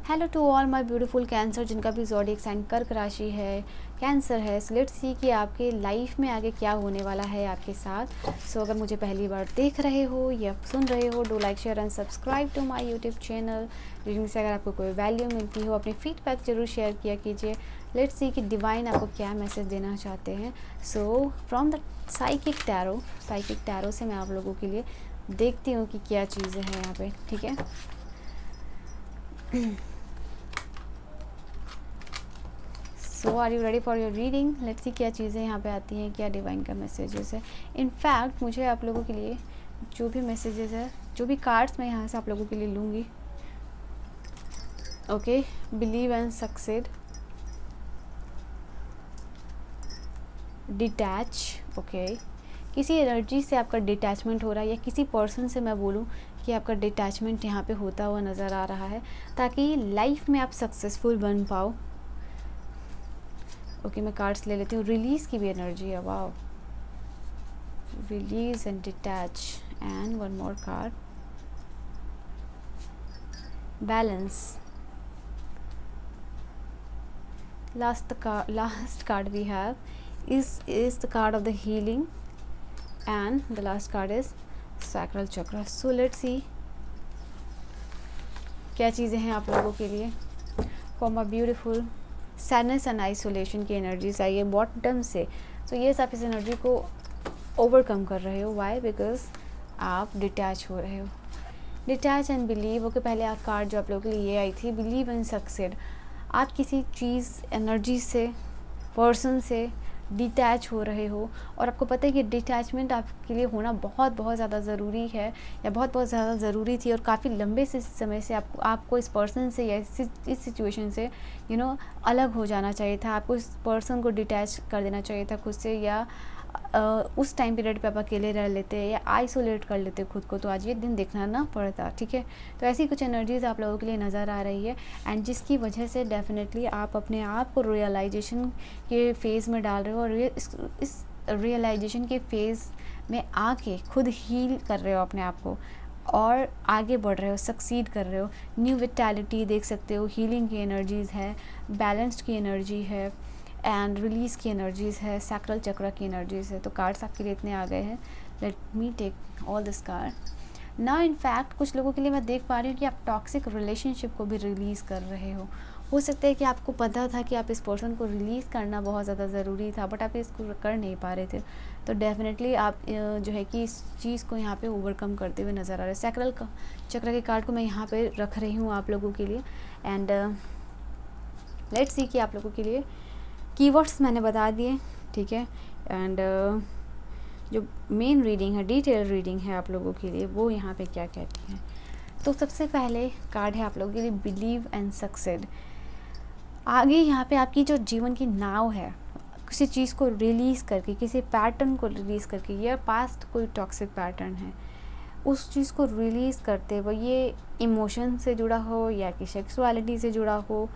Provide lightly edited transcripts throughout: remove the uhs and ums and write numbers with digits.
Hello to all my beautiful cancer, जिनका भी zodiac sign कर्क राशि है, कैंसर है। सो लेट्स सी कि आपके लाइफ में आगे क्या होने वाला है आपके साथ। सो अगर मुझे पहली बार देख रहे हो या सुन रहे हो, do like share and subscribe to my YouTube channel. Reading से अगर आपको कोई वैल्यू मिलती हो, अपनी फीडबैक जरूर शेयर किया कीजिए। लेट्स सी कि डिवाइन आपको क्या मैसेज देना चाहते हैं। So from the psychic tarot से मैं आप लोगों के लिए देखती हूँ कि क्या चीज़ें हैं यहाँ पे। ठीक है, so are you ready for your reading. Let's see क्या चीज़ें यहाँ पे आती हैं, क्या डिवाइन का मैसेजेस है। इनफैक्ट मुझे आप लोगों के लिए जो भी मैसेजेस है, जो भी कार्ड्स मैं यहाँ से आप लोगों के लिए लूँगी। Okay, believe and succeed, detach. Okay, किसी एनर्जी से आपका डिटैचमेंट हो रहा है, या किसी पर्सन से मैं बोलूँ कि आपका डिटैचमेंट यहाँ पे होता हुआ नज़र आ रहा है, ताकि लाइफ में आप सक्सेसफुल बन पाओ। ओके, मैं कार्ड्स ले लेती हूँ। रिलीज़ की भी एनर्जी है, wow. Release and detach and one more card, balance. Last card we have is the card of the healing, and the last card is sacral chakra. So let's see क्या चीज़ें हैं आप लोगों के लिए। For my beautiful, sadness and isolation की energies आई है bottom से। सो ये आप इस एनर्जी को ओवरकम कर रहे हो। वाई? बिकॉज आप डिटैच हो रहे हो। Detach and believe. ओके, पहले आप कार्ड जो आप लोगों के लिए ये आई थी, बिलीव एंड सक्सेड। आप किसी चीज़, एनर्जी से, पर्सन से डिटैच हो रहे हो, और आपको पता है कि डिटैचमेंट आपके लिए होना बहुत बहुत ज़्यादा ज़रूरी है, या बहुत बहुत ज़्यादा ज़रूरी थी। और काफ़ी लंबे से समय से आपको इस पर्सन से या इस सिचुएशन से अलग हो जाना चाहिए था। आपको इस पर्सन को डिटैच कर देना चाहिए था खुद से, या उस टाइम पीरियड पे आप अकेले रह लेते या आइसोलेट कर लेते खुद को, तो आज ये दिन देखना ना पड़ता। ठीक है, तो ऐसी कुछ एनर्जीज आप लोगों के लिए नज़र आ रही है, एंड जिसकी वजह से डेफिनेटली आप अपने आप को रियलाइजेशन के फेज़ में डाल रहे हो, और इस रियलाइजेशन के फेज़ में आके खुद हील कर रहे हो अपने आप को, और आगे बढ़ रहे हो, सक्सीड कर रहे हो। न्यू विटैलिटी देख सकते हो, हीलिंग की एनर्जीज़ है, बैलेंस्ड की एनर्जी है, एंड रिलीज़ की एनर्जीज़ है, सैक्रल चक्र की एनर्जीज़ है। तो कार्ड्स आपके लिए इतने आ गए हैं। Let me take all this card now. In fact कुछ लोगों के लिए मैं देख पा रही हूँ कि आप टॉक्सिक रिलेशनशिप को भी रिलीज़ कर रहे हो सकता है कि आपको पता था कि आप इस पर्सन को रिलीज़ करना बहुत ज़्यादा ज़रूरी था, बट आप इसको कर नहीं पा रहे थे। तो डेफिनेटली आप जो है कि इस चीज़ को यहाँ पे ओवरकम करते हुए नज़र आ रहे हैं। सैक्रल चक्र के कार्ड को मैं यहाँ पे रख रही हूँ आप लोगों के लिए, एंड लेट्स सी कि आप लोगों के लिए कीवर्ड्स मैंने बता दिए। ठीक है, एंड जो मेन रीडिंग है, डिटेल रीडिंग है आप लोगों के लिए, वो यहाँ पे क्या कहती है। तो सबसे पहले कार्ड है आप लोगों के लिए बिलीव एंड सक्सेड। आगे यहाँ पे आपकी जो जीवन की नाव है, किसी चीज़ को रिलीज़ करके, किसी पैटर्न को रिलीज़ करके, या पास्ट कोई टॉक्सिक पैटर्न है, उस चीज़ को रिलीज़ करते हुए, ये इमोशन से जुड़ा हो या कि सेक्सुअलिटी से जुड़ा हो,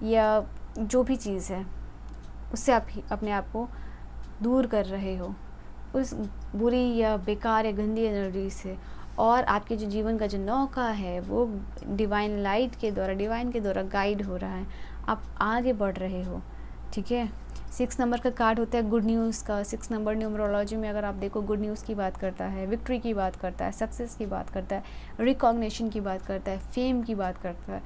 या जो भी चीज़ है, उससे आप अपने आप को दूर कर रहे हो उस बुरी या बेकार या गंदी एनर्जी से, और आपके जो जीवन का जो नौका है वो डिवाइन लाइट के द्वारा, डिवाइन के द्वारा गाइड हो रहा है। आप आगे बढ़ रहे हो। ठीक है, 6 नंबर का कार्ड होता है गुड न्यूज़ का। 6 नंबर न्यूमरोलॉजी में अगर आप देखो, गुड न्यूज़ की बात करता है, विक्ट्री की बात करता है, सक्सेस की बात करता है, रिकॉग्निशन की बात करता है, फेम की बात करता है,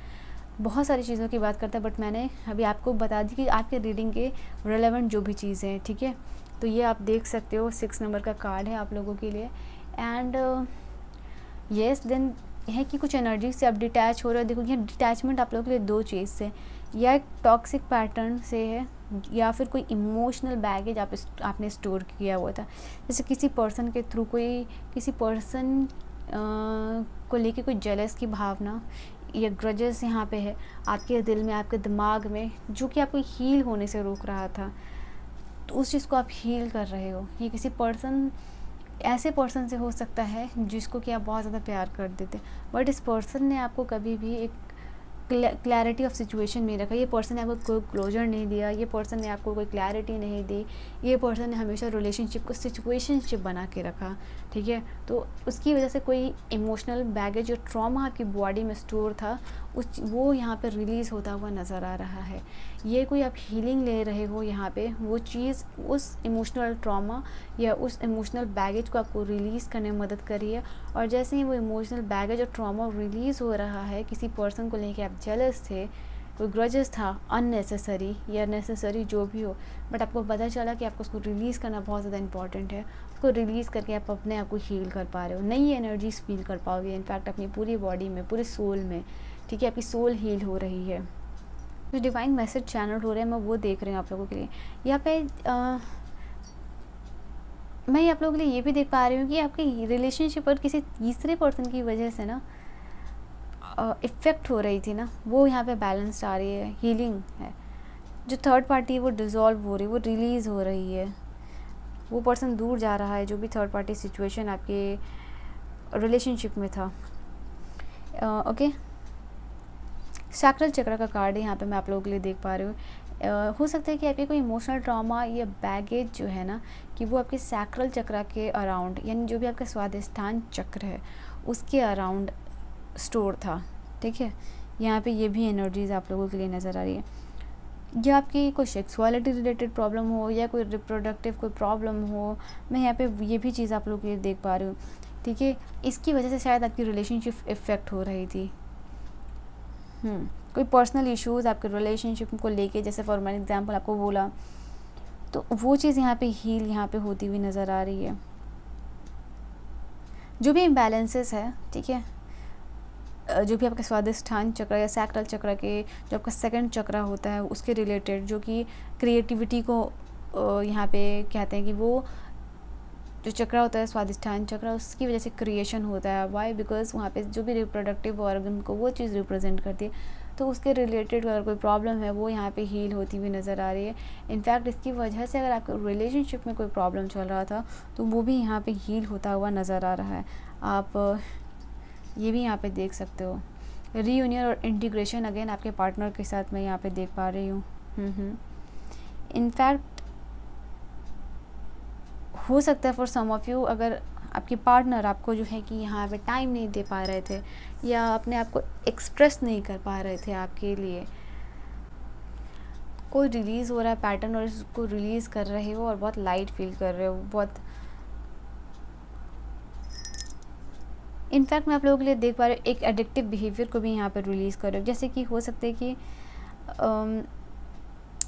बहुत सारी चीज़ों की बात करता है। बट मैंने अभी आपको बता दी कि आपके रीडिंग के रिलेवेंट जो भी चीज़ें हैं। ठीक है, तो ये आप देख सकते हो, 6 नंबर का कार्ड है आप लोगों के लिए। एंड येस, देन है कि कुछ एनर्जी से आप डिटैच हो रहे हो। देखो, ये डिटैचमेंट आप लोगों के लिए दो चीज़ से, या एक टॉक्सिक पैटर्न से है, या फिर कोई इमोशनल बैगेज आपने स्टोर किया हुआ था। जैसे किसी पर्सन के थ्रू, कोई किसी पर्सन को लेके कोई जेलस की भावना या ग्रजेस यहाँ पे है आपके दिल में, आपके दिमाग में, जो कि आपको हील होने से रोक रहा था। तो उस चीज़ को आप हील कर रहे हो। ये किसी पर्सन, ऐसे पर्सन से हो सकता है जिसको कि आप बहुत ज़्यादा प्यार कर देते, बट इस पर्सन ने आपको कभी भी एक क्लैरिटी ऑफ सिचुएशन में रखा। ये पर्सन ने आपको कोई क्लोजर नहीं दिया, ये पर्सन ने आपको कोई क्लैरिटी नहीं दी, ये पर्सन ने हमेशा रिलेशनशिप को सिचुएशनशिप बना के रखा, ठीक है। तो उसकी वजह से कोई इमोशनल बैगेज और ट्रॉमा आपकी बॉडी में स्टोर था, वो यहाँ पे रिलीज़ होता हुआ नज़र आ रहा है। ये कोई आप हीलिंग ले रहे हो यहाँ पे, वो चीज़ उस इमोशनल ट्रॉमा या उस इमोशनल बैगेज को आपको रिलीज़ करने में मदद करी है। और जैसे ही वो इमोशनल बैगेज और ट्रॉमा रिलीज़ हो रहा है, किसी पर्सन को लेके आप जेलस थे, कोई ग्रजेस था अननेसेसरी या नेसेसरी जो भी हो, बट आपको पता चला कि आपको उसको रिलीज़ करना बहुत ज़्यादा इंपॉर्टेंट है। उसको रिलीज़ करके आप अपने आप को हील कर पा रहे हो, नई एनर्जीज फील कर पाओगे, इनफैक्ट अपनी पूरी बॉडी में, पूरे सोल में, ठीक है। आपकी सोल हील हो रही है। जो डिवाइन मैसेज चैनल हो रहे हैं मैं वो देख रही हूँ आप लोगों के लिए। यहाँ पे मैं आप लोगों के लिए ये भी देख पा रही हूँ कि आपकी रिलेशनशिप पर किसी तीसरे पर्सन की वजह से ना इफ़ेक्ट हो रही थी ना, वो यहाँ पे बैलेंस आ रही है, हीलिंग है। जो थर्ड पार्टी है वो डिज़ोल्व हो रही है, वो रिलीज़ हो रही है, वो पर्सन दूर जा रहा है जो भी थर्ड पार्टी सिचुएशन आपके रिलेशनशिप में था। ओके, सैक्रल चक्र का कार्ड है यहाँ पे मैं आप लोगों के लिए देख पा रही हूँ। हो सकता है कि आपके कोई इमोशनल ट्रॉमा या बैगेज जो है ना, कि वो आपके सैक्रल चक्र के अराउंड, यानी जो भी आपका स्वादिष्ठान चक्र है उसके अराउंड स्टोर था, ठीक है। यहाँ पे ये भी एनर्जीज आप लोगों के लिए नज़र आ रही है। या आपकी कोई सेक्सुअलिटी रिलेटेड प्रॉब्लम हो या कोई रिप्रोडक्टिव कोई प्रॉब्लम हो, मैं यहाँ पे ये भी चीज़ आप लोगों के लिए देख पा रही हूँ, ठीक है। इसकी वजह से शायद आपकी रिलेशनशिप इफ़ेक्ट हो रही थी। कोई पर्सनल इश्यूज़ आपके रिलेशनशिप को लेके, जैसे फॉर एन एग्जांपल आपको बोला, तो वो चीज़ यहाँ पे हील यहाँ पे होती हुई नज़र आ रही है। जो भी इम्बैलेंसेस है, ठीक है, जो भी आपके स्वादिष्ठान चक्र या सैक्रल चक्र के, जो आपका सेकंड चक्र होता है उसके रिलेटेड, जो कि क्रिएटिविटी को यहाँ पे कहते हैं कि वो जो चक्र होता है स्वादिष्ठान चक्र, उसकी वजह से क्रिएशन होता है। वाई? बिकॉज वहाँ पे जो भी रिप्रोडक्टिव ऑर्गन को वो चीज़ रिप्रेजेंट करती है, तो उसके रिलेटेड अगर कोई प्रॉब्लम है वो यहाँ पे हील होती हुई नज़र आ रही है। इनफैक्ट इसकी वजह से अगर आपके रिलेशनशिप में कोई प्रॉब्लम चल रहा था तो वो भी यहाँ पे हील होता हुआ नज़र आ रहा है। आप ये भी यहाँ पे देख सकते हो। रीयूनियन और इंटीग्रेशन अगेन आपके पार्टनर के साथ मैं यहाँ पे देख पा रही हूँ। इनफैक्ट हो सकता है फॉर सम ऑफ यू, अगर आपकी पार्टनर आपको जो है कि यहाँ पे टाइम नहीं दे पा रहे थे या अपने आप को एक्सप्रेस नहीं कर पा रहे थे आपके लिए, कोई रिलीज़ हो रहा है पैटर्न और इसको रिलीज़ कर रहे हो और बहुत लाइट फील कर रहे हो, बहुत। इनफैक्ट मैं आप लोगों के लिए देख पा रही हूँ एक एडिक्टिव बिहेवियर को भी यहाँ पर रिलीज़ कर रहे हो, जैसे कि हो सकता है कि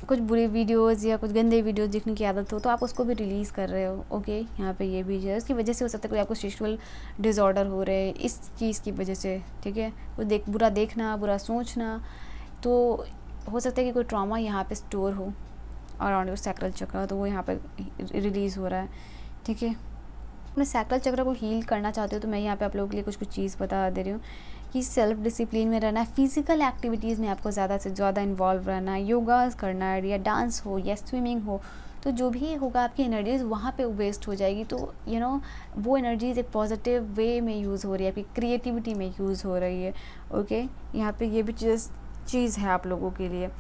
कुछ बुरे वीडियोस या कुछ गंदे वीडियोस देखने की आदत हो तो आप उसको भी रिलीज़ कर रहे हो। ओके, यहाँ पे ये भी है, उसकी वजह से हो सकता है कोई आपको सेक्सुअल डिसऑर्डर हो रहे हैं इस चीज़ की वजह से, ठीक है। कोई बुरा देखना, बुरा सोचना, तो हो सकता है कि कोई ट्रॉमा यहाँ पे स्टोर हो अराउंड योर सैक्रल चक्र, तो वो यहाँ पे रिलीज़ हो रहा है, ठीक है। अपने सैक्रल चक्र को हील करना चाहते हो तो मैं यहाँ पे आप लोगों के लिए कुछ चीज़ बता दे रही हूँ कि सेल्फ डिसिप्लिन में रहना है, फिजिकल एक्टिविटीज़ में आपको ज़्यादा से ज़्यादा इन्वॉल्व रहना है, योगा करना है या डांस हो या स्विमिंग हो, तो जो भी होगा आपकी एनर्जीज़ वहाँ पे वेस्ट हो जाएगी। तो यू नो वो एनर्जीज़ एक पॉजिटिव वे में यूज़ हो रही है, आपकी क्रिएटिविटी में यूज़ हो रही है। ओके, यहाँ पे ये भी चीज़ है आप लोगों के लिए।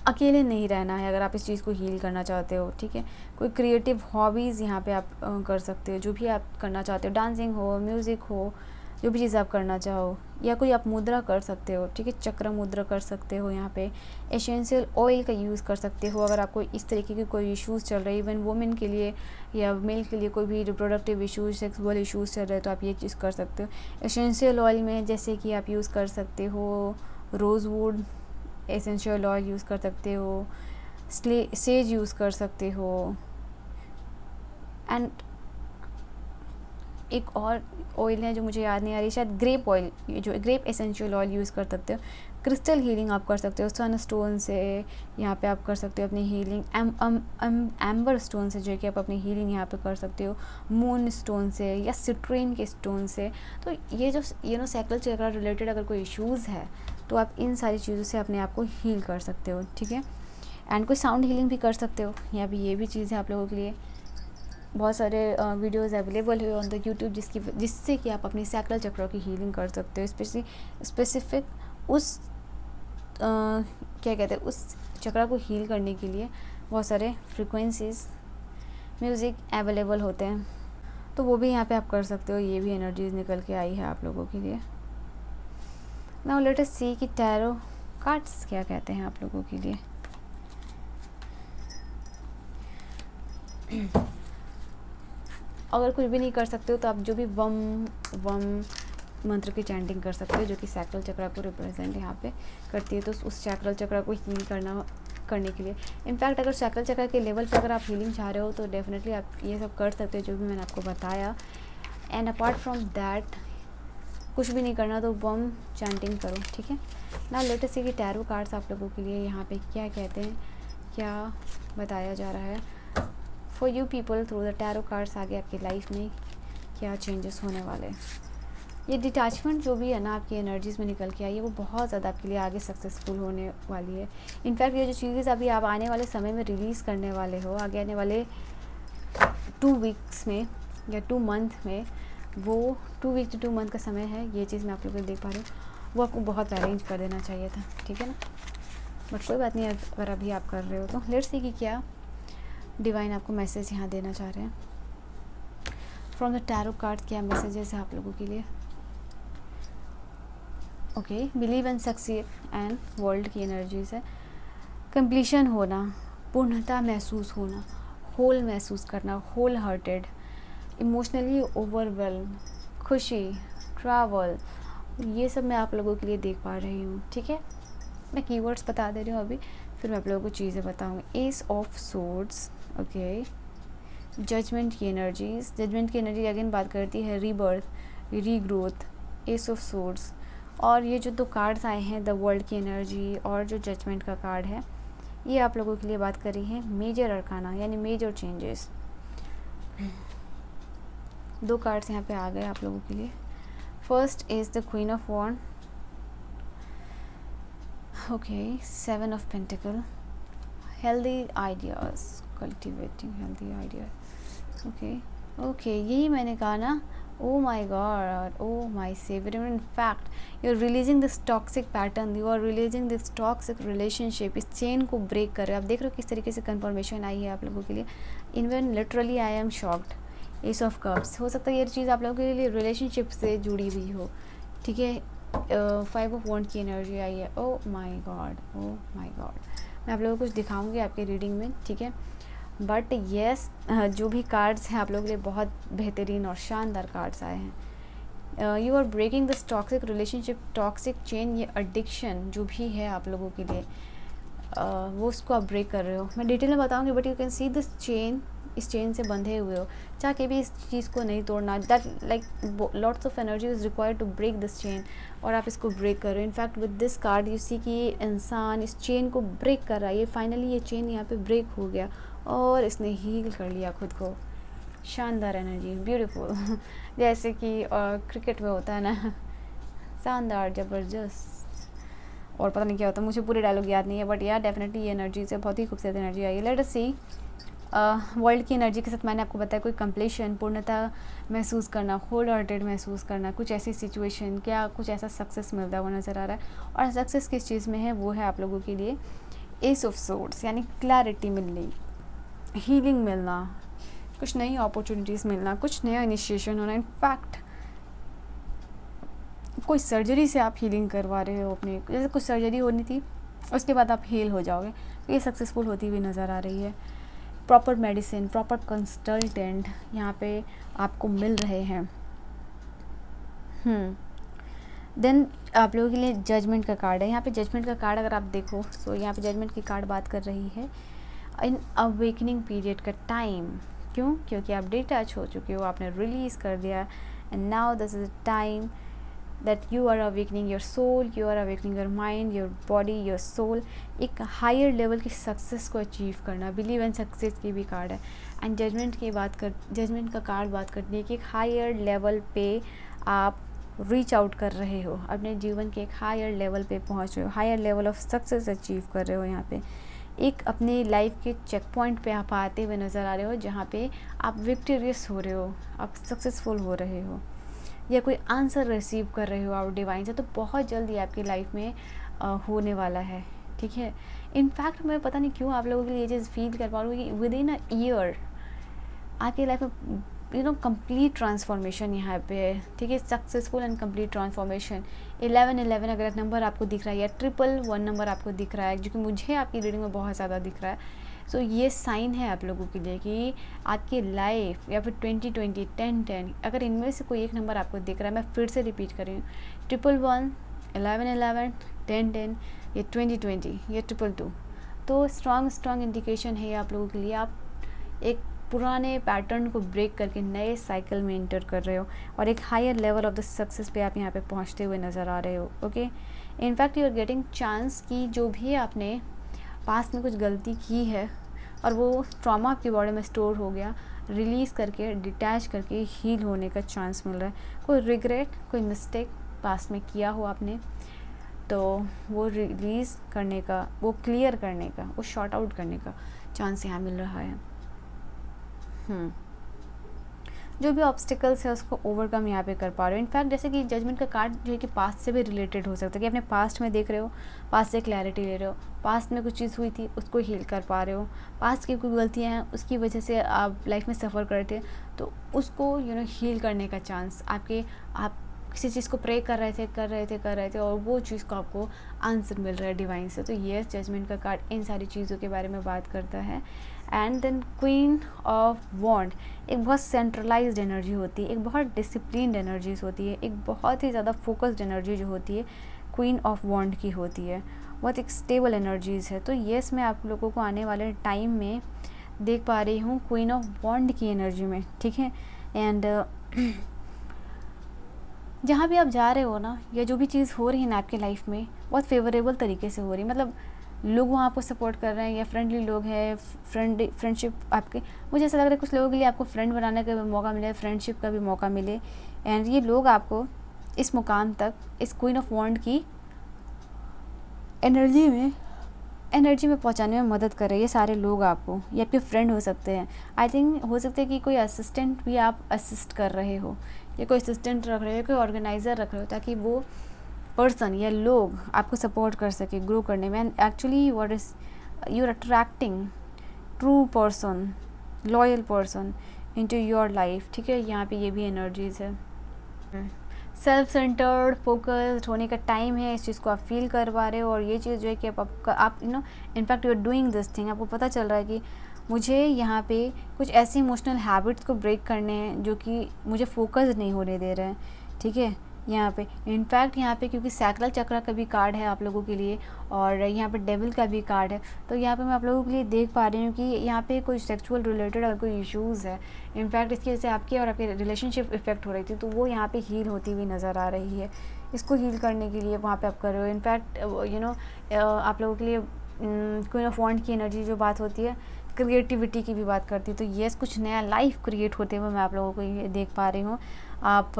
अकेले नहीं रहना है अगर आप इस चीज़ को हील करना चाहते हो, ठीक है। कोई क्रिएटिव हॉबीज़ यहाँ पे आप कर सकते हो, जो भी आप करना चाहते हो, डांसिंग हो, म्यूज़िक हो, जो भी चीज़ आप करना चाहो, या कोई आप मुद्रा कर सकते हो, ठीक है, चक्र मुद्रा कर सकते हो। यहाँ पे एसेंशियल ऑयल का यूज़ कर सकते हो अगर आपको इस तरीके के कोई इश्यूज़ चल रहे हैं, इवन वुमेन के लिए या मेल के लिए कोई भी रिप्रोडक्टिव इश्यूज, सेक्सुअल इश्यूज़ चल रहे हैं, तो आप ये चीज़ कर सकते हो। एसेंशियल ऑयल में जैसे कि आप यूज़ कर सकते हो रोज़वुड एसेंशियल ऑयल यूज़ कर सकते हो, सेज यूज़ कर सकते हो, एंड एक और ऑयल है जो मुझे याद नहीं आ रही, शायद ग्रेप ऑयल, जो ग्रेप एसेंशियल ऑयल यूज़ कर सकते हो। क्रिस्टल हीलिंग आप कर सकते हो सन स्टोन से, यहाँ पे आप कर सकते हो अपनी हीलिंग। एम्बर स्टोन से जो है कि आप अपनी हीलिंग यहाँ पे कर सकते हो, मून स्टोन से या सिट्रेन के स्टोन से। तो ये जो सैक्रल चक्र रिलेटेड अगर कोई इश्यूज़ है तो आप इन सारी चीज़ों से अपने आप को हील कर सकते हो, ठीक है। एंड कोई साउंड हीलिंग भी कर सकते हो, यहाँ पे ये भी चीज़ है आप लोगों के लिए। बहुत सारे वीडियोस अवेलेबल है ऑन द यूट्यूब जिससे कि आप अपनी सैक्रल चक्र की हीलिंग कर सकते हो। स्पेसिफिक उस क्या कहते हैं, उस चक्र को हील करने के लिए बहुत सारे फ्रिक्वेंसीज म्यूज़िक अवेलेबल होते हैं, तो वो भी यहाँ पे आप कर सकते हो। ये भी एनर्जीज निकल के आई है आप लोगों के लिए। नाउ लेट अस सी कि टैरो कार्ड्स क्या कहते हैं आप लोगों के लिए। अगर कुछ भी नहीं कर सकते हो तो आप जो भी वम मंत्र की चैंटिंग कर सकते हो, जो कि सैक्रल चक्र को रिप्रेजेंट यहाँ पे करती है। तो उस सैक्रल चक्र को हील करने के लिए, इनफैक्ट अगर सैक्रल चक्र के लेवल पे अगर आप हीलिंग चाह रहे हो तो डेफिनेटली आप ये सब कर सकते हो जो भी मैंने आपको बताया। एंड अपार्ट फ्रॉम दैट कुछ भी नहीं करना तो वम चैंटिंग करो, ठीक है। नाउ लेट अस सी कि टैरो कार्ड्स आप लोगों के लिए यहाँ पे क्या कहते हैं, क्या बताया जा रहा है for you people through the tarot cards. आगे आपकी लाइफ में क्या चेंजेस होने वाले हैं। ये डिटैचमेंट जो भी है ना आपकी एनर्जीज़ में निकल के आई है, वो बहुत ज़्यादा आपके लिए आगे सक्सेसफुल होने वाली है। इनफैक्ट ये जो चीज़ें अभी आप आने वाले समय में रिलीज़ करने वाले हो, आगे आने वाले 2 वीक्स में या 2 मंथ में, वो 2 वीक to 2 मंथ का समय है। ये चीज़ मैं आप लोगों को देख पा रही हूँ, वो आपको बहुत अरेंज कर देना चाहिए था, ठीक है ना। बट कोई बात नहीं, अगर अभी आप कर रहे हो तो लेट्स सी कि क्या डिवाइन आपको मैसेज यहाँ देना चाह रहे हैं फ्रॉम द टैरो कार्ड। क्या मैसेजेस है आप लोगों के लिए। Okay, believe and succeed and world की एनर्जीज है। कंप्लीशन होना, पूर्णता महसूस होना, होल महसूस करना, होल हार्टेड, इमोशनली ओवरवेल्म, खुशी, ट्रैवल, ये सब मैं आप लोगों के लिए देख पा रही हूँ, ठीक है। मैं कीवर्ड्स बता दे रही हूँ अभी, फिर मैं आप लोगों को चीज़ें बताऊँगी। Ace of swords, okay, judgement की एनर्जीज। जजमेंट की एनर्जी अगेन बात करती है rebirth, regrowth, ace of swords. और ये जो 2 कार्ड्स आए हैं, द वर्ल्ड की एनर्जी और जो जजमेंट का कार्ड है, ये आप लोगों के लिए बात कर रही है मेजर अरकाना, यानी मेजर चेंजेस। 2 कार्ड्स यहाँ पे आ गए आप लोगों के लिए। First is the queen of wand, okay, 7 of pentacle, healthy ideas, cultivating healthy ideas, okay, यही मैंने कहा ना। Oh my god, oh my saviour, in fact you are releasing this toxic pattern, you are releasing this toxic relationship. इस chain को break कर रहे हो आप। देख रहे हो किस तरीके से कंफर्मेशन आई है आप लोगों के लिए। Even literally I am shocked. S of cups, हो सकता है ये चीज़ आप लोगों के लिए रिलेशनशिप से जुड़ी हुई हो, ठीक है। 5 ऑफ वॉन्ड की एनर्जी आई है। ओ my god, oh my God, मैं आप लोगों को कुछ दिखाऊंगी आपके रीडिंग में, ठीक है। बट येस, जो भी कार्ड्स हैं आप लोगों के लिए बहुत बेहतरीन और शानदार कार्ड्स आए हैं। You are breaking this toxic relationship, toxic chain, ये एडिक्शन जो भी है आप लोगों के लिए, वो उसको आप ब्रेक कर रहे हो। मैं डिटेल में बताऊंगी, but you can see this chain, इस चेन से बंधे हुए हो, चाह के भी इस चीज़ को नहीं तोड़ना। That like lots of energy is required to break this chain, और आप इसको ब्रेक कर रहे हो। In fact with this card you see कि ये इंसान इस चेन को ब्रेक कर रहा है। ये फाइनली ये चेन यहाँ पे ब्रेक हो गया और इसने हील कर लिया खुद को। शानदार एनर्जी, ब्यूटीफुल, जैसे कि क्रिकेट में होता है ना, शानदार, ज़बरदस्त, और पता नहीं क्या होता, मुझे पूरे डायलॉग याद नहीं है, बट यार डेफिनेटली ये एनर्जी से बहुत ही खूबसूरत एनर्जी आई है। लेट अस सी वर्ल्ड की एनर्जी के साथ मैंने आपको बताया कोई कंप्लीशन, पूर्णता महसूस करना, होल हार्टेड महसूस करना, कुछ ऐसी सिचुएशन, क्या कुछ ऐसा सक्सेस मिलता हुआ नज़र आ रहा है। और सक्सेस किस चीज़ में है, वो है आप लोगों के लिए एस ऑफ सोर्ड्स, यानी क्लैरिटी मिलनी, हीलिंग मिलना, कुछ नई अपॉर्चुनिटीज़ मिलना, कुछ नया इनिशिएशन होना। इनफैक्ट कोई सर्जरी से आप हीलिंग करवा रहे हो अपने, जैसे कुछ सर्जरी होनी थी उसके बाद आप हील हो जाओगे, तो ये सक्सेसफुल होती हुई नज़र आ रही है। प्रॉपर मेडिसिन, प्रॉपर कंसल्टेंट यहाँ पे आपको मिल रहे हैं। देन आप लोगों के लिए जजमेंट का कार्ड है। यहाँ पे जजमेंट का कार्ड अगर आप देखो तो यहाँ पे जजमेंट की कार्ड बात कर रही है इन अवेकनिंग पीरियड का टाइम। क्यों? क्योंकि आप डिटैच हो चुके हो, आपने रिलीज़ कर दिया, and now this is the time that you are awakening your soul, you are awakening your mind, your body, your soul, एक हायर लेवल की सक्सेस को अचीव करना। बिलीव एंड सक्सेस की भी कार्ड है। एंड जजमेंट का card बात करती है कि एक हायर लेवल पे आप रीच आउट कर रहे हो, अपने जीवन के एक हायर लेवल पे पहुंच रहे हो, higher level of success achieve कर रहे हो। यहाँ पे एक अपने लाइफ के चेक पॉइंट पे आप आते हुए नज़र आ रहे हो, जहाँ पे आप विक्टोरियस हो रहे हो, आप सक्सेसफुल हो रहे हो, या कोई आंसर रिसीव कर रहे हो आप डिवाइन से, तो बहुत जल्दी आपकी लाइफ में होने वाला है, ठीक है। इनफैक्ट मैं पता नहीं क्यों आप लोगों के लिए ये चीज़ फील कर पा रही हूँ कि विद इन अ ईयर आपकी लाइफ में कंप्लीट ट्रांसफॉर्मेशन यहाँ पे है, ठीक है। Successful and complete transformation. 1111 अगर एक नंबर आपको दिख रहा है, या 111 नंबर आपको दिख रहा है, जो कि मुझे आपकी रीडिंग में बहुत ज़्यादा दिख रहा है, सो ये साइन है आप लोगों के लिए कि आपकी लाइफ, या फिर 2020, 1010, अगर इनमें से कोई एक नंबर आपको दिख रहा है, मैं फिर से रिपीट कर रही हूँ, 111, 1111, 1010, या 2020, या 222, तो स्ट्रॉन्ग इंडिकेशन है आप लोगों के लिए। आप एक पुराने पैटर्न को ब्रेक करके नए साइकिल में इंटर कर रहे हो, और एक higher level of the success पे आप यहाँ पे पहुँचते हुए नज़र आ रहे हो, okay. In fact you are getting chance कि जो भी आपने पास्ट में कुछ गलती की है और वो ट्रॉमा आपकी बॉडी में स्टोर हो गया, रिलीज़ करके, डिटैच करके हील होने का चांस मिल रहा है। कोई रिग्रेट, कोई मिस्टेक पास्ट में किया हो आपने, तो वो रिलीज़ करने का, वो क्लियर करने का, वो शॉर्ट आउट करने का चांस यहाँ मिल रहा है। जो भी ऑब्स्टिकल्स है उसको ओवरकम यहाँ पे कर पा रहे हो। इनफैक्ट जैसे कि जजमेंट का कार्ड जो है कि पास्ट से भी रिलेटेड हो सकता है, कि अपने पास्ट में देख रहे हो, पास्ट से क्लैरिटी ले रहे हो, पास्ट में कुछ चीज़ हुई थी उसको हील कर पा रहे हो, पास्ट की कोई गलतियाँ हैं उसकी वजह से आप लाइफ में सफ़र कर रहे थे, तो उसको हील करने का चांस आपके, आप किसी चीज़ को प्रे कर रहे थे और वो चीज़ को आपको आंसर मिल रहा है डिवाइन से। तो ये जजमेंट का कार्ड इन सारी चीज़ों के बारे में बात करता है। एंड देन क्वीन ऑफ वॉन्ड एक बहुत सेंट्रलाइज्ड एनर्जी होती है, एक बहुत डिसिप्लिन्ड एनर्जीज होती है, एक बहुत ही ज़्यादा फोकस्ड एनर्जी जो होती है क्वीन ऑफ वॉन्ड की होती है, बहुत एक स्टेबल एनर्जीज़ है। तो येस, मैं आप लोगों को आने वाले टाइम में देख पा रही हूँ क्वीन ऑफ वॉन्ड की एनर्जी में, ठीक है। एंड जहाँ भी आप जा रहे हो ना, या जो भी चीज़ हो रही है ना आपकी लाइफ में, बहुत फेवरेबल तरीके से हो रही है, मतलब लोग वहाँ आपको सपोर्ट कर रहे हैं, या फ्रेंडली लोग हैं, फ्रेंडशिप आपके, मुझे ऐसा लग रहा है कुछ लोगों के लिए आपको फ्रेंड बनाने का भी मौका मिले, फ्रेंडशिप का भी मौका मिले, एंड ये लोग आपको इस मुकाम तक, इस क्वीन ऑफ वॉन्ड की एनर्जी में पहुंचाने में मदद कर रहे हैं। ये सारे लोग आपको, ये आपके फ्रेंड हो सकते हैं, आई थिंक हो सकता है कि कोई असिस्टेंट भी आप असिस्ट कर रहे हो, या कोई असिस्टेंट रख रहे हो, कोई ऑर्गेनाइज़र रख रहे हो, ताकि वो पर्सन या लोग आपको सपोर्ट कर सके ग्रो करने में। And actually what is you are attracting true person, loyal person into your life, ठीक है। यहाँ पे ये भी एनर्जीज है। सेल्फ सेंटर्ड, फोकस्ड होने का टाइम है, इस चीज़ को आप फील कर पा रहे हो, और ये चीज़ जो है कि आप in fact you are doing this thing, आपको पता चल रहा है कि मुझे यहाँ पे कुछ ऐसी इमोशनल हैबिट्स को ब्रेक करने हैं जो कि मुझे फोकस नहीं होने दे रहे हैं, ठीक है। यहाँ पे इनफैक्ट यहाँ पे क्योंकि सैक्रल चक्र का भी कार्ड है आप लोगों के लिए, और यहाँ पे डेविल का भी कार्ड है, तो यहाँ पे मैं आप लोगों के लिए देख पा रही हूँ कि यहाँ पे कोई सेक्सुअल रिलेटेड अगर कोई इश्यूज़ है, इनफैक्ट इसकी वजह से आपकी और आपके रिलेशनशिप इफेक्ट हो रही थी, तो वो यहाँ पे हील होती हुई नज़र आ रही है। इसको हील करने के लिए वहाँ पर आप कर रहे हो। इनफैक्ट आप लोगों के लिए क्वीन ऑफ वॉन्ड की एनर्जी जो बात होती है, क्रिएटिविटी की भी बात करती है, तो येस, कुछ नया लाइफ क्रिएट होते हुए मैं आप लोगों को ये देख पा रही हूँ। आप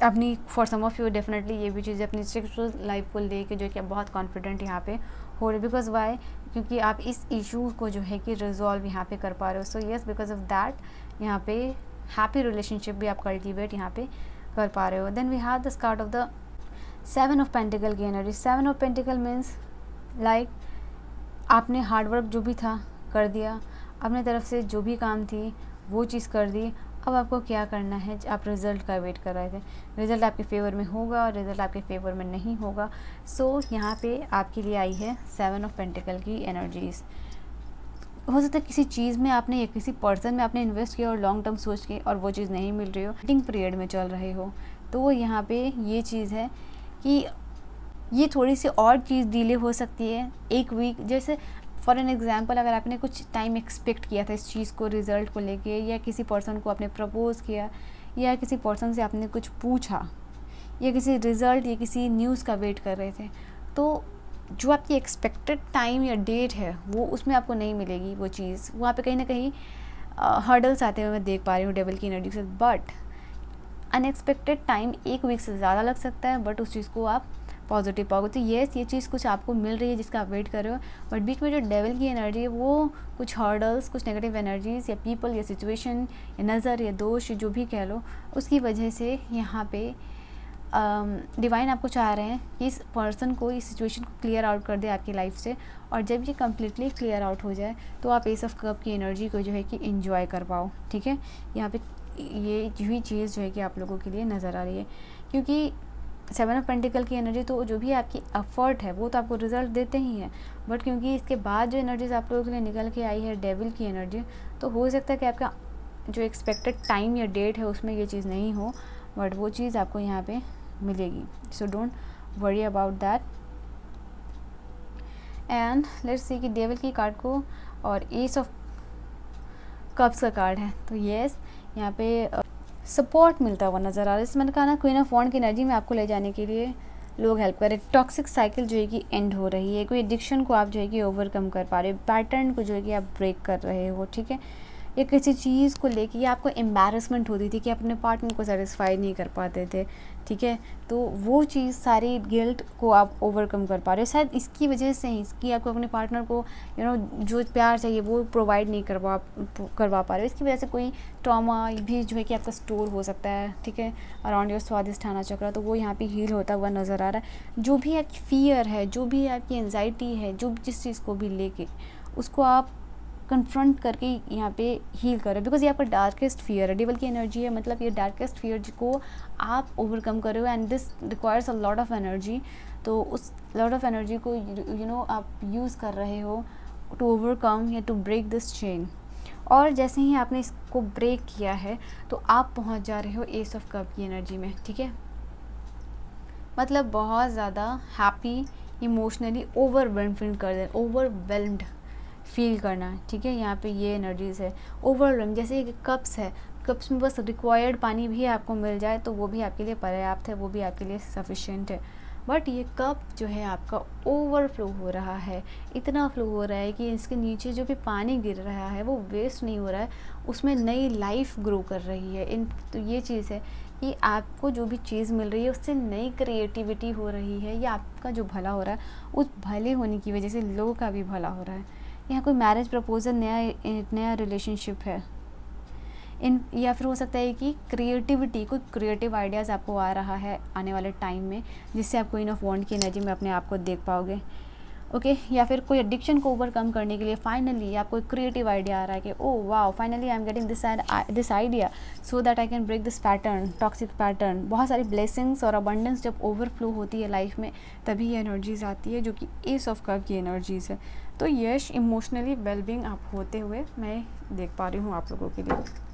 अपनी, for some of you definitely ये भी चीज़ें अपनी सेक्सुअल लाइफ को लेके जो कि आप बहुत कॉन्फिडेंट यहाँ पे हो रहे, बिकॉज वाई, क्योंकि आप इस इशू को जो है कि रिजॉल्व यहाँ पे कर पा रहे हो। So yes, because of that यहाँ पे हैप्पी रिलेशनशिप भी आप कल्टिवेट यहाँ पे कर पा रहे हो। Then we have the card of the 7 of pentacle की energy. 7 of pentacle means like आपने हार्डवर्क जो भी था कर दिया, अपने तरफ से जो भी काम थी वो चीज़ कर दी, अब आपको क्या करना है, आप रिज़ल्ट का वेट कर रहे थे, रिज़ल्ट आपके फेवर में होगा और रिज़ल्ट आपके फेवर में नहीं होगा। सो यहाँ पे आपके लिए आई है 7 ऑफ पेंटिकल की एनर्जीज़। हो सकता है किसी चीज़ में आपने या किसी पर्सन में आपने इन्वेस्ट किया और लॉन्ग टर्म सोच के, और वो चीज़ नहीं मिल रही हो, वेटिंग पीरियड में चल रहे हो, तो यहाँ पे ये चीज़ है कि ये थोड़ी सी और चीज़ डिले हो सकती है, एक वीक जैसे। फॉर एन एग्जाम्पल, अगर आपने कुछ टाइम एक्सपेक्ट किया था इस चीज़ को, रिज़ल्ट को लेके, या किसी पर्सन को आपने प्रपोज़ किया, या किसी पर्सन से आपने कुछ पूछा, या किसी रिज़ल्ट या किसी न्यूज़ का वेट कर रहे थे, तो जो आपकी एक्सपेक्टेड टाइम या डेट है वो उसमें आपको नहीं मिलेगी वो चीज़। वहाँ पे कहीं ना कहीं हर्डल्स आते हुए मैं देख पा रही हूँ डेविल की एनर्जी से। बट अनएक्सपेक्टेड टाइम 1 वीक से ज़्यादा लग सकता है, बट उस चीज़ को आप पॉजिटिव पाओगे। तो येस, ये चीज़ कुछ आपको मिल रही है जिसका आप वेट कर रहे हो, बट बीच में जो डेविल की एनर्जी है वो कुछ हर्डल्स, कुछ नेगेटिव एनर्जीज़ या पीपल या सिचुएशन या नज़र या दोष जो भी कह लो, उसकी वजह से यहाँ पे डिवाइन आपको चाह रहे हैं कि इस पर्सन को, इस सिचुएशन को क्लियर आउट कर दे आपकी लाइफ से। और जब ये कम्प्लीटली क्लियर आउट हो जाए तो आप एस ऑफ कप की एनर्जी को जो है कि इंजॉय कर पाओ। ठीक है, यहाँ पे ये यही चीज़ जो है कि आप लोगों के लिए नज़र आ रही है, क्योंकि 7 ऑफ पेंटिकल की एनर्जी तो जो भी आपकी एफर्ट है वो तो आपको रिजल्ट देते ही हैं, बट क्योंकि इसके बाद जो एनर्जीज आप लोगों के लिए निकल के आई है डेविल की एनर्जी, तो हो सकता है कि आपका जो एक्सपेक्टेड टाइम या डेट है उसमें ये चीज़ नहीं हो, बट वो चीज़ आपको यहाँ पे मिलेगी। So don't worry about that. And let's see कि डेविल की कार्ड को और एस ऑफ कप्स का कार्ड है, तो येस यहाँ पे सपोर्ट मिलता हुआ नज़र आ रहा है। जैसे मैंने कहा ना, क्वीन ऑफ वॉन्ड की एनर्जी में आपको ले जाने के लिए लोग हेल्प करें। टॉक्सिक साइकिल जो है कि एंड हो रही है, कोई एडिक्शन को आप जो है कि ओवरकम कर पा रहे हो, पैटर्न को जो है कि आप ब्रेक कर रहे हो। ठीक है, या किसी चीज़ को लेके आपको एम्बैरसमेंट होती थी कि अपने पार्टनर को सेटिस्फाई नहीं कर पाते थे। ठीक है, तो वो चीज़ सारी गिल्ट को आप ओवरकम कर पा रहे हो। शायद इसकी वजह से ही कि आपको अपने पार्टनर को जो प्यार चाहिए वो प्रोवाइड नहीं करवा पा रहे हो। इसकी वजह से कोई ट्रॉमा भी जो है कि आपका स्टोर हो सकता है। ठीक है, अराउंड योर स्वादिष्ठाना चक्र, तो वो यहाँ पे हील होता हुआ नज़र आ रहा है। जो भी आपकी फियर है, जो भी आपकी एंजाइटी है, जो जिस चीज़ को भी लेके, उसको आप कन्फ्रंट करके यहाँ पे हील करो, बिकॉज ये आपका डार्केस्ट फियर है। डेविल की एनर्जी है, मतलब ये डार्केस्ट फियर को आप ओवरकम करो, and this requires a lot of energy. तो उस लॉट ऑफ एनर्जी को आप यूज़ कर रहे हो टू ओवरकम या टू ब्रेक दिस चेन। और जैसे ही आपने इसको ब्रेक किया है तो आप पहुँच जा रहे हो एस ऑफ कप की एनर्जी में। ठीक है, मतलब बहुत ज़्यादा हैप्पी, इमोशनली ओवरवेल्म्ड फील करना। ठीक है, यहाँ पे ये एनर्जीज़ है ओवरवेल्म। जैसे कप्स है, कप्स में बस रिक्वायर्ड पानी भी आपको मिल जाए तो वो भी आपके लिए पर्याप्त है, वो भी आपके लिए सफिशिएंट है। बट ये कप जो है आपका ओवरफ्लो हो रहा है, इतना फ्लो हो रहा है कि इसके नीचे जो भी पानी गिर रहा है वो वेस्ट नहीं हो रहा है, उसमें नई लाइफ ग्रो कर रही है। तो ये चीज़ है कि आपको जो भी चीज़ मिल रही है उससे नई क्रिएटिविटी हो रही है, या आपका जो भला हो रहा है उस भले होने की वजह से लोगों का भी भला हो रहा है। यहाँ कोई मैरिज प्रपोजल, नया रिलेशनशिप है या फिर हो सकता है कि क्रिएटिविटी, कोई क्रिएटिव आइडियाज़ आपको आ रहा है आने वाले टाइम में, जिससे आप क्वीन ऑफ वॉन्ड की एनर्जी में अपने आप को देख पाओगे। ओके, या फिर कोई एडिक्शन को ओवरकम करने के लिए फाइनली आपको एक क्रिएटिव आइडिया आ रहा है कि oh wow, finally I am getting this idea so that I can break this pattern, toxic pattern. बहुत सारी ब्लेसिंग्स और अबंडेंस जब ओवरफ्लो होती है लाइफ में, तभी ये एनर्जीज आती है जो कि एस ऑफ कप की एनर्जीज है। तो यश इमोशनली वेलबींग आप होते हुए मैं देख पा रही हूँ आप लोगों के लिए।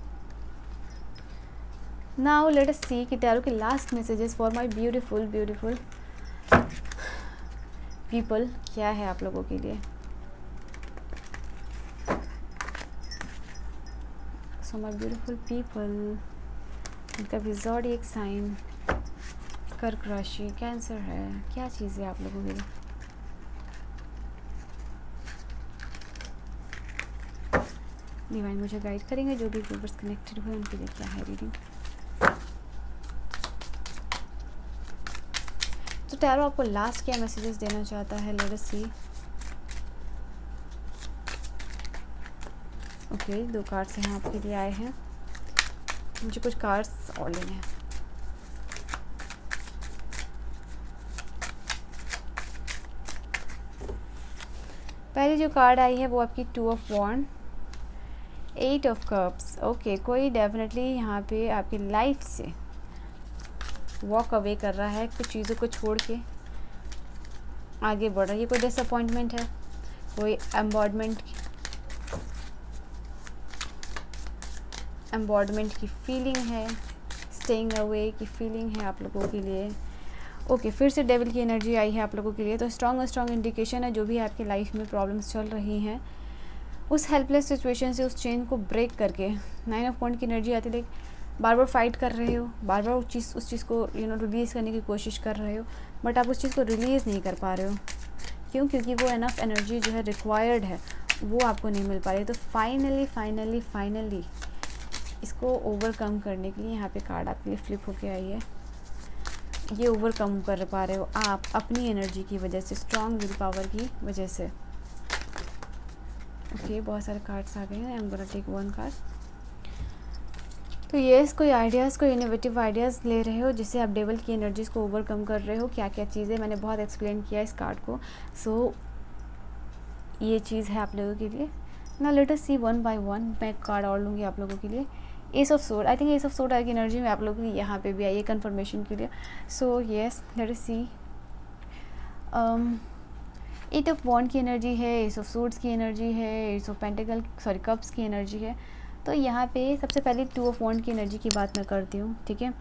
नाउ लेट अस सी कि टैरो के last messages for my beautiful people क्या है आप लोगों के लिए। सो माय ब्यूटीफुल पीपल, इनका भी ज़ोडिएक साइन कर्क राशि, कैंसर है, क्या चीज़ है आप लोगों के लिए। डिवाइन मुझे गाइड करेंगे, जो भी व्यूअर्स कनेक्टेड हुए उनके लिए क्या है रीडिंग। तो टैरो आपको लास्ट क्या मैसेजेस देना चाहता है, लेट अस सी। ओके, 2 कार्ड्स यहाँ आपके लिए आए हैं, मुझे कुछ कार्ड्स और लेने हैं। पहली जो कार्ड आई है वो आपकी 2 of wand, 8 of cups. Okay, कोई डेफिनेटली यहाँ पे आपकी लाइफ से वॉक अवे कर रहा है, कुछ चीज़ों को छोड़ के आगे बढ़ रहा है। ये कोई डिसअपॉइंटमेंट है, कोई एम्बॉर्डमेंट की फीलिंग है, स्टेइंग अवे की फीलिंग है आप लोगों के लिए। ओके, फिर से डेविल की एनर्जी आई है आप लोगों के लिए। तो स्ट्रॉन्ग इंडिकेशन है जो भी आपकी लाइफ में प्रॉब्लम्स चल रही हैं, उस हेल्पलेस सिचुएशन से, उस चेन को ब्रेक करके 9 ऑफ वॉन्ड की एनर्जी आती है। बार बार फाइट कर रहे हो, बार बार उस चीज़ को रिलीज़ करने की कोशिश कर रहे हो, बट आप उस चीज़ को रिलीज़ नहीं कर पा रहे हो। क्यों? क्योंकि वो एनफ एनर्जी जो है रिक्वायर्ड है वो आपको नहीं मिल पा रही। तो फाइनली इसको ओवरकम करने के लिए यहाँ पे कार्ड आपके लिए फ्लिप होके आई है। ये ओवरकम कर पा रहे हो आप अपनी एनर्जी की वजह से, स्ट्रॉन्ग विल पावर की वजह से। ओके, बहुत सारे कार्ड्स आ गए हैं। I am gonna take one card. तो ये कोई आइडियाज़, कोई इनोवेटिव आइडियाज़ ले रहे हो जिससे आप डेविल की एनर्जीज़ को ओवरकम कर रहे हो। क्या क्या चीज़ें, मैंने बहुत एक्सप्लेन किया इस कार्ड को। सो ये चीज़ है आप लोगों के लिए। ना let us see one by one. मैं एक कार्ड और लूँगी आप लोगों के लिए। Ace of sword, I think ace of sword की एनर्जी में आप लोगों की यहाँ पे भी आई है कंफर्मेशन के लिए। So yes, let us see. Eight of wand की एनर्जी है, एस ऑफ सोर्ड्स की एनर्जी है, एस ऑफ पेंटिकल कप्स की एनर्जी है। तो यहाँ पे सबसे पहले टू ऑफ वॉन्ड की एनर्जी की बात मैं करती हूँ, ठीक है।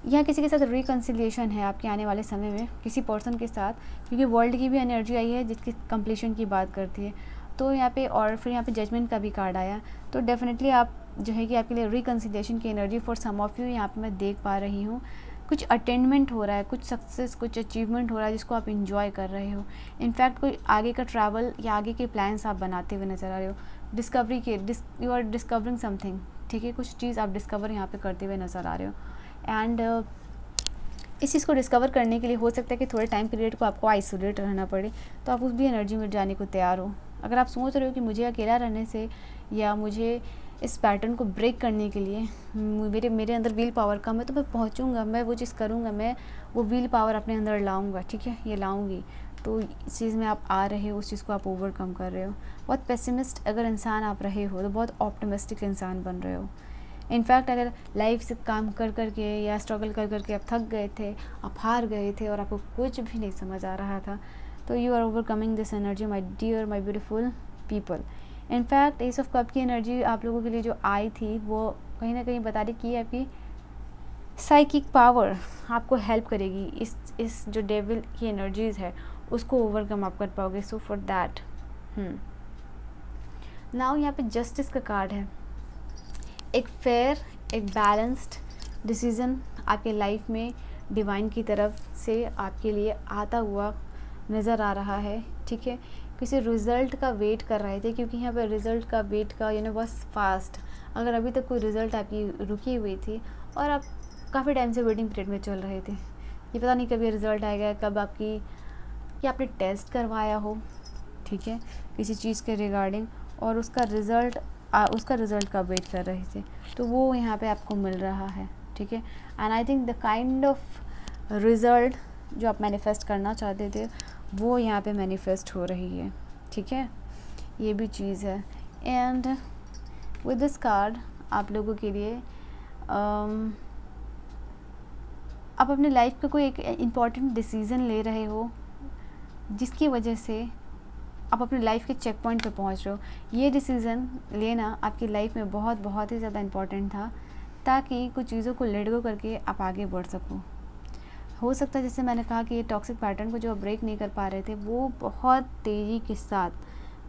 यहाँ किसी के साथ रिकन्सिलिएशन है आपके आने वाले समय में, किसी पर्सन के साथ, क्योंकि वर्ल्ड की भी एनर्जी आई है जिसकी कंप्लीशन की बात करती है। तो यहाँ पे, और फिर यहाँ पे जजमेंट का भी कार्ड आया। तो डेफिनेटली आप जो है कि आपके लिए रिकन्सिलिएशन की energy for some of you यहाँ पे मैं देख पा रही हूँ। कुछ अटेनमेंट हो रहा है, कुछ सक्सेस, कुछ अचीवमेंट हो रहा है जिसको आप इंजॉय कर रहे हो। इनफैक्ट कोई आगे का ट्रैवल या आगे के प्लान्स आप बनाते हुए नज़र आ रहे हो। डिस्कवरी के यू आर डिस्कवरिंग समथिंग, ठीक है। कुछ चीज़ आप डिस्कवर यहाँ पे करते हुए नज़र आ रहे हो। एंड इस चीज़ को डिस्कवर करने के लिए हो सकता है कि थोड़े टाइम पीरियड को आपको आइसोलेट रहना पड़े, तो आप उस भी एनर्जी में जाने को तैयार हो। अगर आप सोच रहे हो कि मुझे अकेला रहने से या मुझे इस पैटर्न को ब्रेक करने के लिए मेरे अंदर विल पावर कम है, तो मैं पहुंचूंगा, मैं वो चीज़ करूंगा, मैं वो विल पावर अपने अंदर लाऊंगा, ठीक है, ये लाऊंगी। तो इस चीज़ में आप आ रहे हो, उस चीज़ को आप ओवरकम कर रहे हो। बहुत पेसिमिस्ट अगर इंसान आप रहे हो तो बहुत ऑप्टिमिस्टिक इंसान बन रहे हो। इनफैक्ट अगर लाइफ से काम कर कर के या स्ट्रगल कर कर के आप थक गए थे, आप हार गए थे और आपको कुछ भी नहीं समझ आ रहा था, तो you are overcoming this energy my dear, my beautiful people. In fact ace of cup की एनर्जी आप लोगों के लिए जो आई थी वो कहीं ना कहीं बता रही कि आपकी साइकिक पावर आपको हेल्प करेगी। इस जो डेविल की एनर्जीज़ है उसको ओवरकम आप कर पाओगे। सो फॉर दैट नाउ यहाँ पे जस्टिस का कार्ड है। एक फेयर, एक बैलेंस्ड डिसीज़न आपके लाइफ में डिवाइन की तरफ से आपके लिए आता हुआ नज़र आ रहा है, ठीक है। किसी रिज़ल्ट का वेट कर रहे थे, क्योंकि यहाँ पर रिज़ल्ट का वेट का बस फास्ट, अगर अभी तक कोई रिज़ल्ट आपकी रुकी हुई थी और आप काफ़ी टाइम से वेटिंग पीरियड में चल रहे थे, ये पता नहीं कभी रिज़ल्ट आएगा, कब आपकी, या आपने टेस्ट करवाया हो, ठीक है, किसी चीज़ के रिगार्डिंग, और उसका रिज़ल्ट का वेट कर रहे थे, तो वो यहाँ पे आपको मिल रहा है, ठीक है। And I think the kind of result जो आप मैनिफेस्ट करना चाहते थे वो यहाँ पे मैनिफेस्ट हो रही है, ठीक है, ये भी चीज़ है। एंड विद दिस कार्ड आप लोगों के लिए आप अपने लाइफ का कोई एक इम्पॉर्टेंट डिसीज़न ले रहे हो जिसकी वजह से आप अपने लाइफ के चेक पॉइंट पे पहुंच रहे हो। ये डिसीज़न लेना आपकी लाइफ में बहुत ही ज़्यादा इम्पॉर्टेंट था, ताकि कुछ चीज़ों को लेट गो करके आप आगे बढ़ सको। हो सकता है, जैसे मैंने कहा कि ये टॉक्सिक पैटर्न को जो आप ब्रेक नहीं कर पा रहे थे वो बहुत तेज़ी के साथ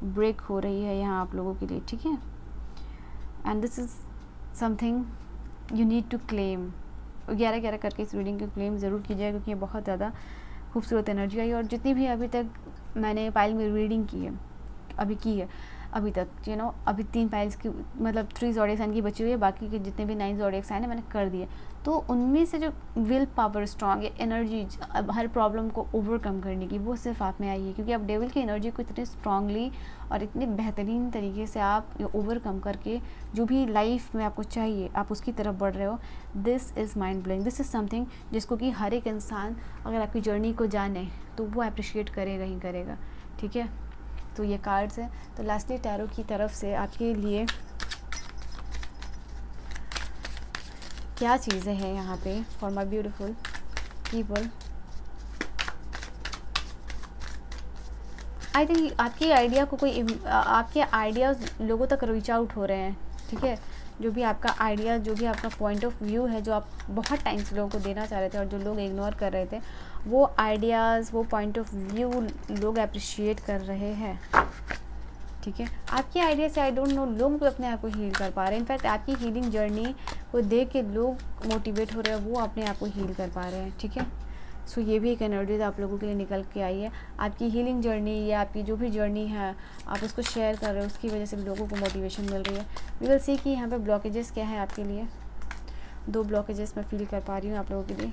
ब्रेक हो रही है यहाँ आप लोगों के लिए, ठीक है। And this is something you need to claim. 11-11 करके इस रीडिंग को क्लेम ज़रूर कीजिएगा, क्योंकि ये बहुत ज़्यादा खूबसूरत एनर्जी आई। और जितनी भी अभी तक मैंने पाइल में रीडिंग की है अभी तक अभी 3 पाइल्स की, मतलब 3 ज़ोडिएक साइन की बची हुई है, बाकी के जितने भी 9 ज़ोडिएक साइन है मैंने कर दिए। तो उनमें से जो विल पावर स्ट्रॉन्ग है, एनर्जी हर प्रॉब्लम को ओवरकम करने की, वो सिर्फ आप में आई है, क्योंकि आप डेविल की एनर्जी को इतने स्ट्रांगली और इतने बेहतरीन तरीके से आप ओवरकम करके जो भी लाइफ में आपको चाहिए आप उसकी तरफ बढ़ रहे हो। This is mind blowing, this is something जिसको कि हर एक इंसान अगर आपकी जर्नी को जाने तो वो अप्रिशिएट करेगा ही करेगा, ठीक है। तो ये कार्ड्स हैं। तो लास्टली टैरो की तरफ से आपके लिए क्या चीज़ें हैं यहाँ पे for my beautiful people. I think आपकी आइडिया को आपके आइडियाज़ लोगों तक रीच आउट हो रहे हैं, ठीक है। जो भी आपका आइडिया, जो भी आपका पॉइंट ऑफ व्यू है, जो आप बहुत टाइम से लोगों को देना चाह रहे थे और जो लोग इग्नोर कर रहे थे, वो आइडियाज़, वो पॉइंट ऑफ व्यू लोग अप्रिशिएट कर रहे हैं, ठीक है। आपके आइडिया से आई डोंट नो लोग अपने आप को हील कर पा रहे हैं। इनफैक्ट आपकी हीलिंग जर्नी को देख के लोग मोटिवेट हो रहे हैं, वो अपने आप को हील कर पा रहे हैं, ठीक है। सो ये भी एक एनर्जी आप लोगों के लिए निकल के आई है। आपकी हीलिंग जर्नी या आपकी जो भी जर्नी है आप उसको शेयर कर रहे हो, उसकी वजह से लोगों को मोटिवेशन मिल रही है। वी विल सी कि यहाँ पे ब्लॉकेजेस क्या है आपके लिए। 2 ब्लॉकेजेस मैं फील कर पा रही हूँ आप लोगों के लिए।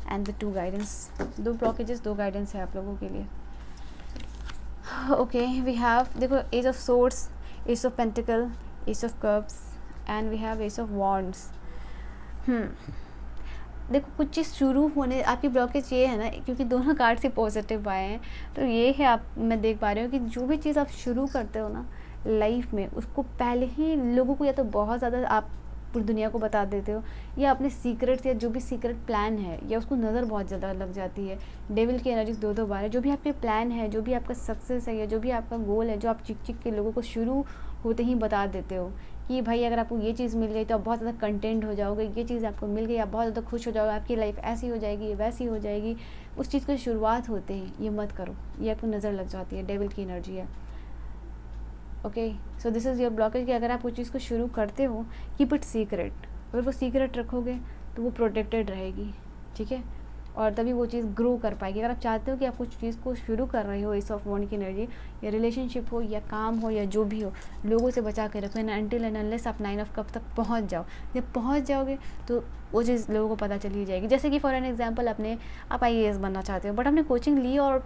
And the 2 guidance, 2 blockages, 2 guidance है आप लोगों के लिए। ओके, वी हैव, देखो, ace of swords, ace of pentacle, ace of cups and we have ace of wands. देखो कुछ चीज़ शुरू होने, आपकी ब्लॉकेज ये है ना, क्योंकि दोनों कार्ड से पॉजिटिव आए हैं, तो ये है, आप, मैं देख पा रही हूँ कि जो भी चीज़ आप शुरू करते हो ना लाइफ में, उसको पहले ही लोगों को या तो बहुत ज़्यादा आप पूरी दुनिया को बता देते हो, या अपने सीक्रेट्स या जो भी सीक्रेट प्लान है, या उसको नज़र बहुत ज़्यादा लग जाती है। डेविल की एनर्जी 2-2 बार है। जो भी आपके प्लान है, जो भी आपका सक्सेस है, या जो भी आपका गोल है, जो आप चिक के लोगों को शुरू होते ही बता देते हो कि भाई अगर आपको ये चीज़ मिल गई तो आप बहुत ज़्यादा कंटेंट हो जाओगे, ये चीज़ आपको मिल गई आप बहुत ज़्यादा खुश हो जाओगे, आपकी लाइफ ऐसी हो जाएगी, वैसी हो जाएगी। उस चीज़ की शुरुआत होते ही ये मत करो, ये आपको नज़र लग जाती है, डेविल की एनर्जी है। Okay, so this is your blockage कि अगर आप उस चीज़ को शुरू करते हो, कीप इट सीक्रेट। अगर वो सीक्रेट रखोगे तो वो प्रोटेक्टेड रहेगी, ठीक है, और तभी वो चीज़ ग्रो कर पाएगी। अगर आप चाहते हो कि आप कुछ चीज़ को शुरू कर रहे हो, एस ऑफ वॉन्ड की एनर्जी, या रिलेशनशिप हो या काम हो या जो भी हो, लोगों से बचा के रखो, ना अनटिल एंड अनलेस आप 9 ऑफ कप तक पहुंच जाओ। जब पहुंच जाओगे तो वो चीज़ लोगों को पता चली जाएगी। जैसे कि फॉर एन एग्जाम्पल, आप IAS बनना चाहते हो, बट आपने कोचिंग ली और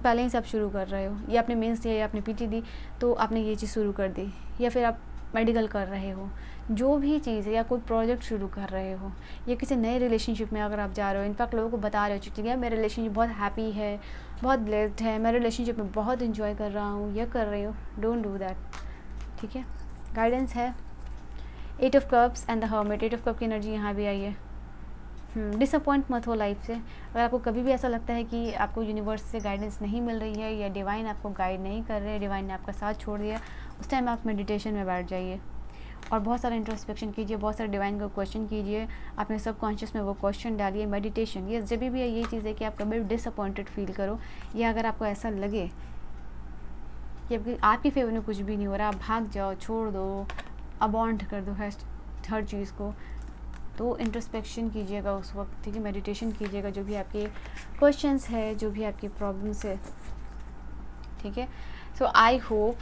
पहले ही सब शुरू कर रहे हो, या आपने मेंस दिया या आपने PT दी तो आपने ये चीज़ शुरू कर दी, या फिर आप मेडिकल कर रहे हो, जो भी चीज़ है, या कोई प्रोजेक्ट शुरू कर रहे हो, या किसी नए रिलेशनशिप में अगर आप जा रहे हो, इनफैक्ट लोगों को बता रहे हो ठीक है मेरा रिलेशनशिप बहुत हैप्पी है, बहुत ब्लेस्ड है, मैं रिलेशनशिप में बहुत इंजॉय कर रहा हूँ, या कर रही हो, डोंट डू दैट, ठीक है। गाइडेंस है 8 of cups and the hermit. 8 of cup की एनर्जी यहाँ भी आई है। डिसअपॉइंट मत हो लाइफ से। अगर आपको कभी भी ऐसा लगता है कि आपको यूनिवर्स से गाइडेंस नहीं मिल रही है, या डिवाइन आपको गाइड नहीं कर रहे, डिवाइन ने आपका साथ छोड़ दिया, उस टाइम आप मेडिटेशन में बैठ जाइए और बहुत सारा इंट्रोस्पेक्शन कीजिए, बहुत सारे डिवाइन को क्वेश्चन कीजिए, अपने सबकॉन्शियस में वो क्वेश्चन डालिए। मेडिटेशन, ये जब भी यही चीज़ है कि आप कभी भी डिसअपॉइंटेड फील करो, या अगर आपको ऐसा लगे कि आपकी फेवर में कुछ भी नहीं हो रहा, आप भाग जाओ, छोड़ दो, अबॉन्ड कर दो हर चीज़ को, तो इंट्रोस्पेक्शन कीजिएगा उस वक्त, ठीक है, मेडिटेशन कीजिएगा, जो भी आपके क्वेश्चंस है, जो भी आपकी प्रॉब्लम्स है, ठीक है। सो आई होप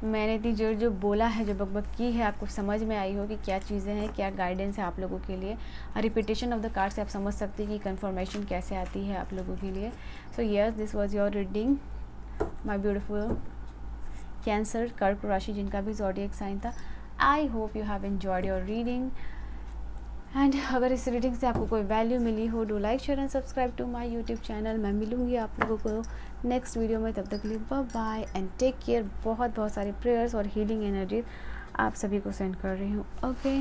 मैंने इतनी जो बोला है, जो बकबक की है, आपको समझ में आई हो कि क्या चीज़ें हैं, क्या गाइडेंस है आप लोगों के लिए। रिपीटेशन ऑफ द कार्ड से आप समझ सकते हैं कि कंफर्मेशन कैसे आती है आप लोगों के लिए। So yes, this was your reading my beautiful cancer, कर्क राशि, जिनका भी ज़ोडिएक साइन था। I hope you have enjoyed your reading, and अगर इस रीडिंग से आपको कोई वैल्यू मिली हो, do like, share and subscribe to my YouTube channel. मैं मिलूँगी आप लोगों को नेक्स्ट वीडियो में, तब तक के लिए bye bye and take care. बहुत सारी प्रेयर्स और हीलिंग एनर्जी आप सभी को सेंड कर रही हूँ। ओके।